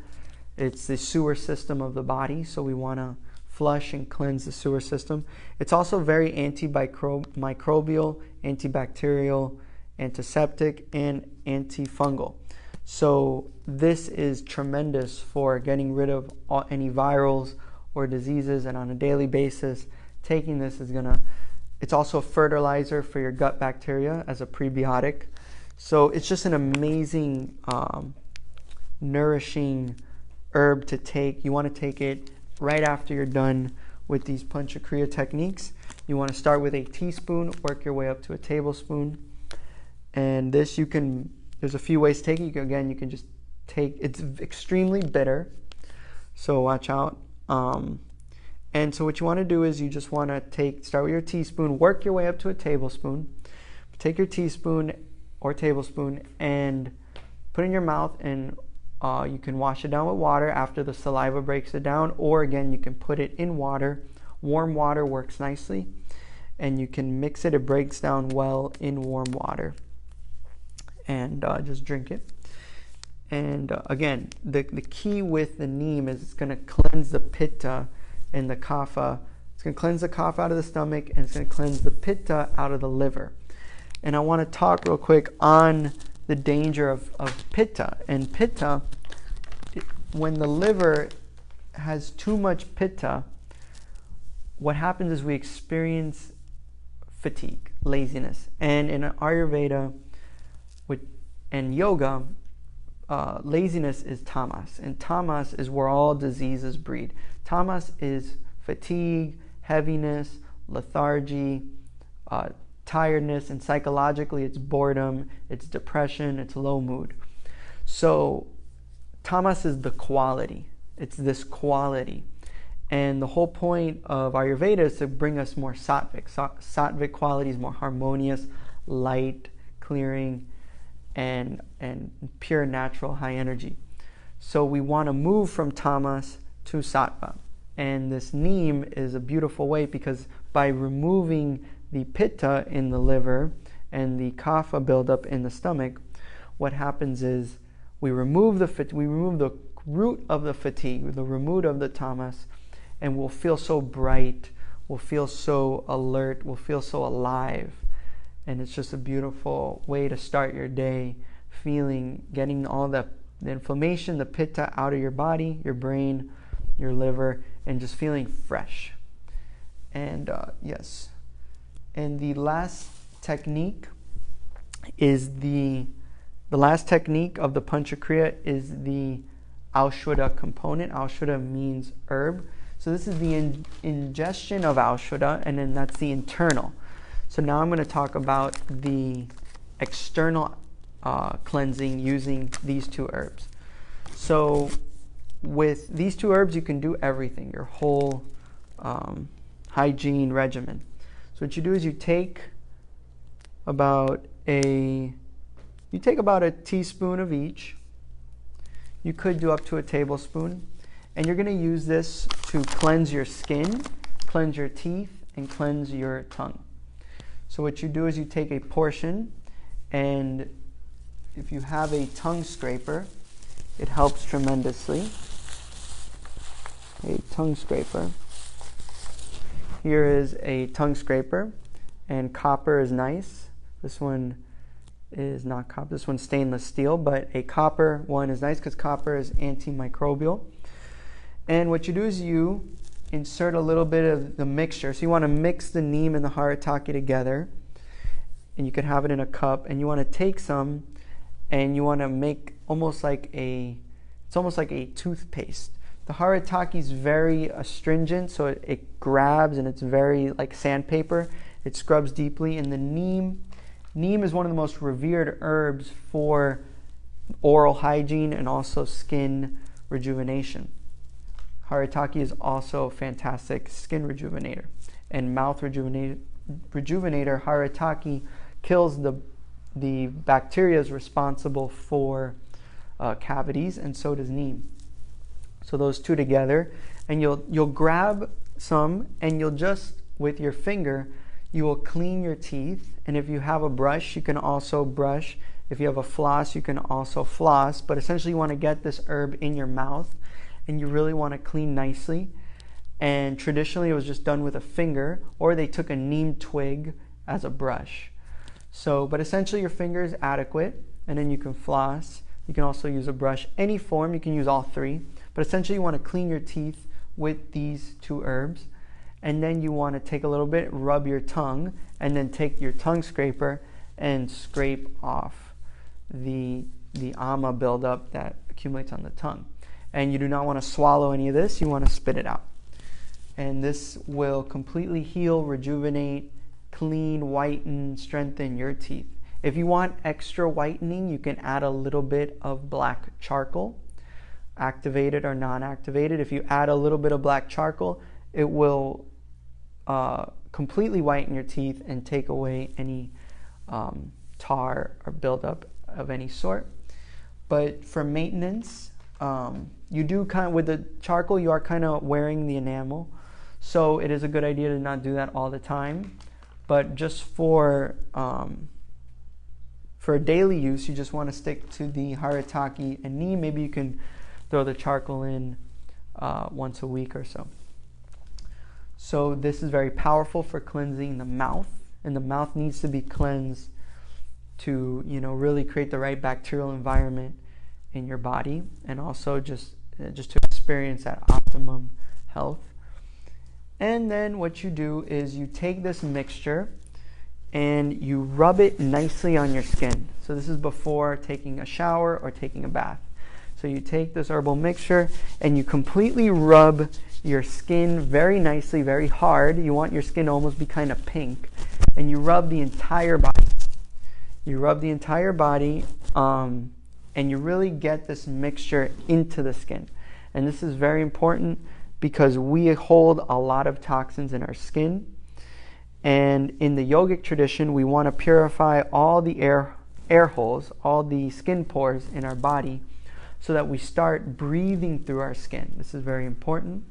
It's the sewer system of the body, so we want to flush and cleanse the sewer system. It's also very antimicrobial, antibacterial, antiseptic, and antifungal. So this is tremendous for getting rid of any virals or diseases, and on a daily basis, taking this is it's also a fertilizer for your gut bacteria as a prebiotic. So it's just an amazing, nourishing herb to take. You want to take it right after you're done with these Puncha Kriya techniques. You want to start with a teaspoon, work your way up to a tablespoon. And this there's a few ways to take it. You can just take, it's extremely bitter, so watch out. And so what you want to do is you just want to start with your teaspoon, work your way up to a tablespoon. Take your teaspoon or tablespoon and put it in your mouth, and you can wash it down with water after the saliva breaks it down, or again, you can put it in water. Warm water works nicely, and you can mix it. It breaks down well in warm water, and just drink it. And again, the key with the neem is it's going to cleanse the pitta and the kapha. It's going to cleanse the kapha out of the stomach, and it's going to cleanse the pitta out of the liver. And I want to talk real quick on the danger of pitta. And pitta, when the liver has too much pitta, what happens is we experience fatigue, laziness. And in Ayurveda and yoga, laziness is tamas. And tamas is where all diseases breed. Tamas is fatigue, heaviness, lethargy, tiredness, and psychologically it's boredom, it's depression, it's low mood. So tamas is the quality. It's this quality. And the whole point of Ayurveda is to bring us more sattvic. Sattvic quality is more harmonious, light, clearing, and pure, natural, high energy. So we want to move from tamas to sattva. And this neem is a beautiful way, because by removing the pitta in the liver and the kapha buildup in the stomach, what happens is we remove the root of the fatigue, the root of the tamas, and we'll feel so bright, we'll feel so alert, we'll feel so alive. And it's just a beautiful way to start your day, getting all the inflammation, the pitta out of your body, your brain, your liver, and just feeling fresh. And yes. And the last technique is the last technique of the Puncha Kriya is the Aushudha component. Aushudha means herb. So this is the ingestion of Aushudha, and then that's the internal. So now I'm going to talk about the external cleansing using these two herbs. So with these two herbs, you can do everything, your whole hygiene regimen. So what you do is you take about a teaspoon of each. You could do up to a tablespoon. And you're going to use this to cleanse your skin, cleanse your teeth, and cleanse your tongue. So what you do is you take a portion, and if you have a tongue scraper, It helps tremendously. A tongue scraper. Here is a tongue scraper, and copper is nice. This one is not copper. This one's stainless steel, but a copper one is nice because copper is antimicrobial. And what you do is you insert a little bit of the mixture. So you want to mix the neem and the haritaki together, and you could have it in a cup, and you want to take some and you want to make almost like it's almost like a toothpaste. The haritaki is very astringent, so it grabs, and it's very like sandpaper. It scrubs deeply. And the neem is one of the most revered herbs for oral hygiene and also skin rejuvenation. Haritaki is also a fantastic skin rejuvenator and mouth rejuvenator. Haritaki kills the bacteria responsible for cavities, and so does neem. So those two together, and you'll grab some, and you'll just, with your finger, you will clean your teeth. And if you have a brush, you can also brush. If you have a floss, you can also floss. But essentially, you want to get this herb in your mouth, and you really want to clean nicely. And traditionally, it was just done with a finger, or they took a neem twig as a brush. So, but essentially, your finger is adequate, and then you can floss. You can also use a brush, any form. You can use all three. But essentially, you want to clean your teeth with these two herbs. And then you want to take a little bit, rub your tongue, and then take your tongue scraper and scrape off the ama buildup that accumulates on the tongue. And you do not want to swallow any of this. You want to spit it out. And this will completely heal, rejuvenate, clean, whiten, strengthen your teeth. If you want extra whitening, you can add a little bit of black charcoal, activated or non-activated. If you add a little bit of black charcoal, it will completely whiten your teeth and take away any tar or buildup of any sort. But for maintenance, you do kind of, with the charcoal, you are kind of wearing the enamel. So it is a good idea to not do that all the time. But just for daily use, you just want to stick to the haritaki and neem. Maybe you can throw the charcoal in once a week or so. So this is very powerful for cleansing the mouth, and the mouth needs to be cleansed to, really create the right bacterial environment in your body, and also just to experience that optimum health. And then what you do is you take this mixture and you rub it nicely on your skin. So this is before taking a shower or taking a bath. So you take this herbal mixture and you completely rub your skin very nicely, very hard. You want your skin to almost be kind of pink. And you rub the entire body. You rub the entire body and you really get this mixture into the skin. And this is very important because we hold a lot of toxins in our skin. And in the yogic tradition, we want to purify all the air holes, all the skin pores in our body, so that we start breathing through our skin. This is very important.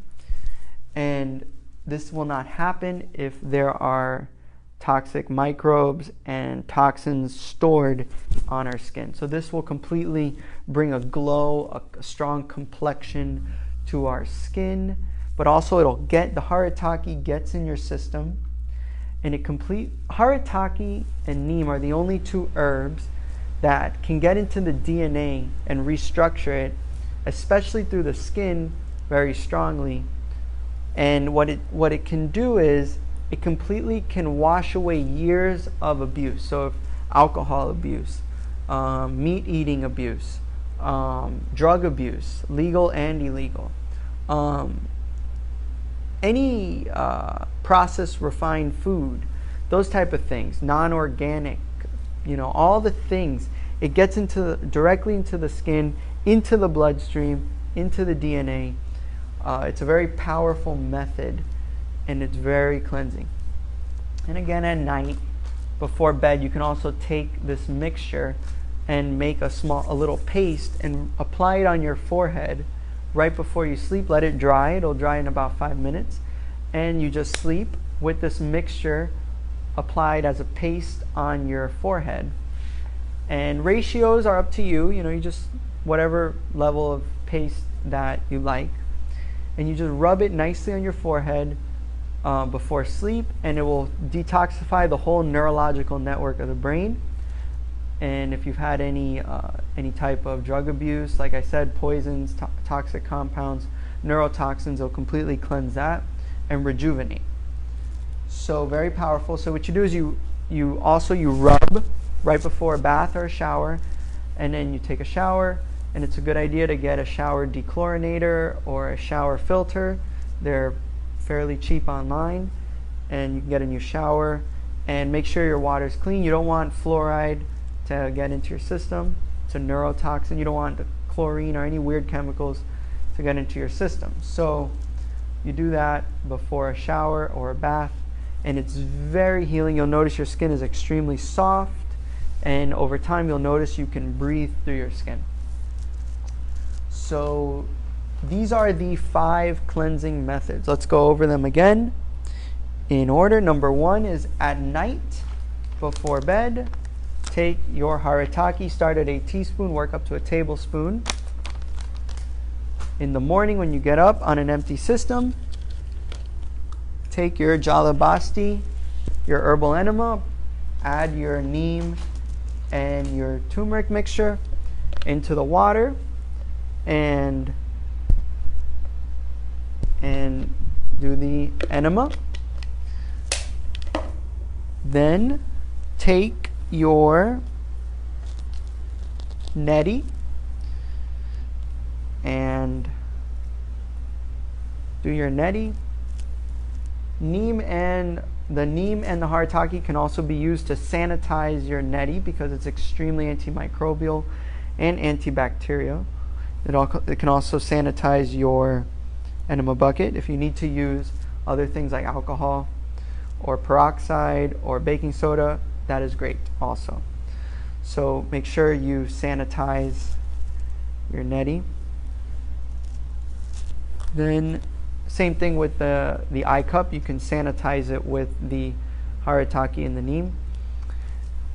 And this will not happen if there are toxic microbes and toxins stored on our skin. So this will completely bring a glow, a strong complexion to our skin, but also the haritaki gets in your system, and haritaki and neem are the only two herbs that can get into the DNA and restructure it, especially through the skin, very strongly. And what it can do is it completely can wash away years of abuse. So if alcohol abuse, meat eating abuse, drug abuse, legal and illegal, any processed refined food, those type of things, non-organic, all the things, it gets directly into the skin, into the bloodstream, into the DNA. It's a very powerful method, and it's very cleansing. And again, at night, before bed, you can also take this mixture and make a little paste and apply it on your forehead right before you sleep. Let it dry. It'll dry in about 5 minutes. And you just sleep with this mixture applied as a paste on your forehead. And ratios are up to you. You just whatever level of paste that you like, and you just rub it nicely on your forehead before sleep, and it will detoxify the whole neurological network of the brain. And if you've had any type of drug abuse, like I said, poisons, toxic compounds, neurotoxins, it'll completely cleanse that and rejuvenate. So very powerful. So what you do is you rub right before a bath or a shower, and then you take a shower. And it's a good idea to get a shower dechlorinator or a shower filter. They're fairly cheap online, and you can get a new shower. And make sure your water is clean. You don't want fluoride to get into your system. It's a neurotoxin. You don't want the chlorine or any weird chemicals to get into your system. So you do that before a shower or a bath, and it's very healing. You'll notice your skin is extremely soft, and over time you'll notice you can breathe through your skin. So these are the 5 cleansing methods. Let's go over them again in order. Number 1 is at night before bed. Take your haritaki, start at a teaspoon, work up to a tablespoon. In the morning when you get up on an empty system, take your jalabasti, your herbal enema, add your neem and your turmeric mixture into the water, and do the enema. Then take your neti and do your neti. Neem and the haritaki can also be used to sanitize your neti because it's extremely antimicrobial and antibacterial. It can also sanitize your enema bucket. If you need to use other things like alcohol or peroxide or baking soda, that is great also. So make sure you sanitize your neti. Then same thing with the eye cup. You can sanitize it with the haritaki and the neem.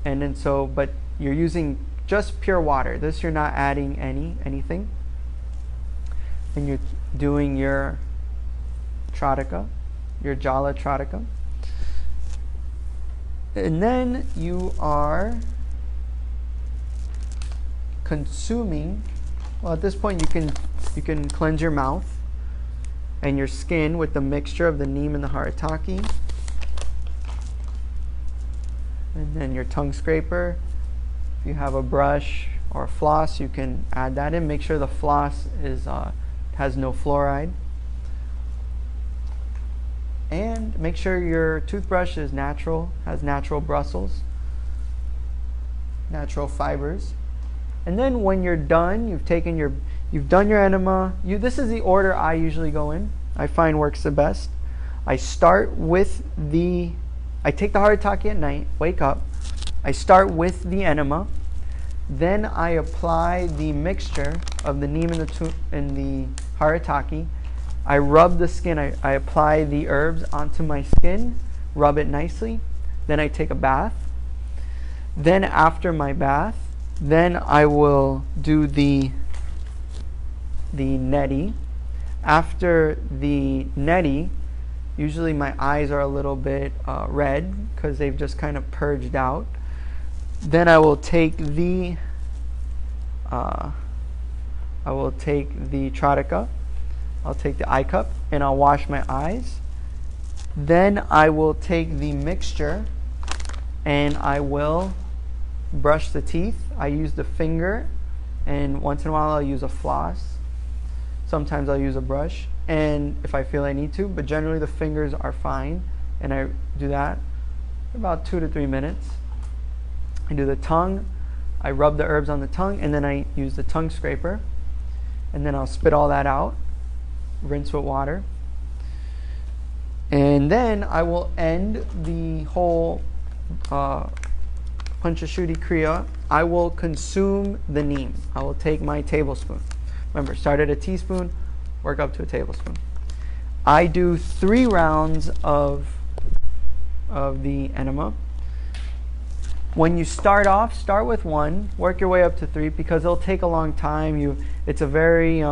And then but you're using just pure water. This you're not adding anything. And you're doing your trataka, your jala trataka. And then you are consuming, well, at this point you can cleanse your mouth and your skin with the mixture of the neem and the haritaki. And then your tongue scraper. If you have a brush or a floss, you can add that in. Make sure the floss has no fluoride. And make sure your toothbrush is natural, has natural bristles, natural fibers. And then when you're done, you've done your enema. This is the order I usually go in. I find works the best. I take the haritaki at night, wake up. I start with the enema. Then I apply the mixture of the neem and the haritaki. I rub the skin. I apply the herbs onto my skin, rub it nicely. Then I take a bath. Then after my bath, then I will do the neti. After the neti, usually my eyes are a little bit red because they've just kind of purged out. Then I will take the trataka. I'll take the eye cup and I'll wash my eyes. Then I will take the mixture and I will brush the teeth. I use the finger, and once in a while I'll use a floss. Sometimes I'll use a brush, and if I feel I need to, but generally the fingers are fine, and I do that for about 2 to 3 minutes. I do the tongue. I rub the herbs on the tongue, and then I use the tongue scraper, and then I'll spit all that out, rinse with water, and then I will end the whole Puncha Shuddhi Kriya. I will consume the neem. I will take my tablespoon. Remember, start at a teaspoon, work up to a tablespoon. I do 3 rounds of the enema. when you start off, start with 1, work your way up to 3, because it'll take a long time. It's a very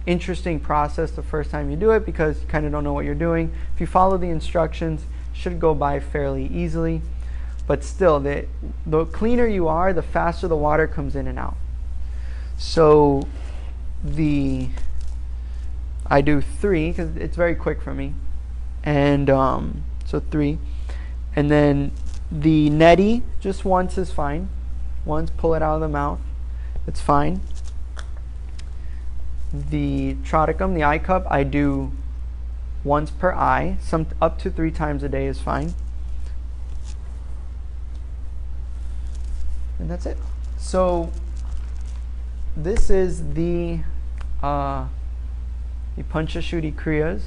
interesting process the first time you do it, because you kind of don't know what you're doing. If you follow the instructions, it should go by fairly easily. But still, the cleaner you are, the faster the water comes in and out. So I do 3 because it's very quick for me, and so 3, and then the neti, just once is fine. Once, pull it out of the mouth, it's fine. The tradakam, the eye cup, I do once per eye. Up to 3 times a day is fine. And that's it. So this is the Puncha Shuddhi Kriyas,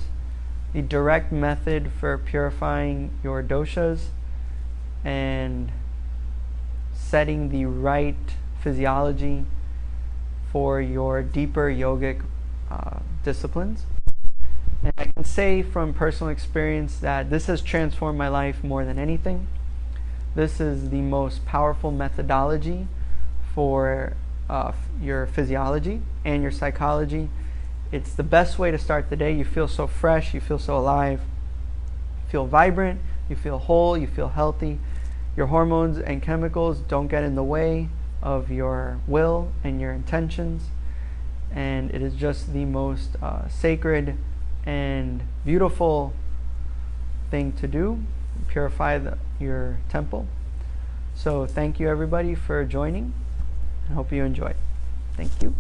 the direct method for purifying your doshas and setting the right physiology for your deeper yogic disciplines. And I can say from personal experience that this has transformed my life more than anything. This is the most powerful methodology for your physiology and your psychology. It's the best way to start the day. You feel so fresh, you feel so alive, you feel vibrant, you feel whole, you feel healthy. Your hormones and chemicals don't get in the way of your will and your intentions. And it is just the most sacred and beautiful thing to do. Purify your temple. So thank you everybody for joining. I hope you enjoyed. Thank you.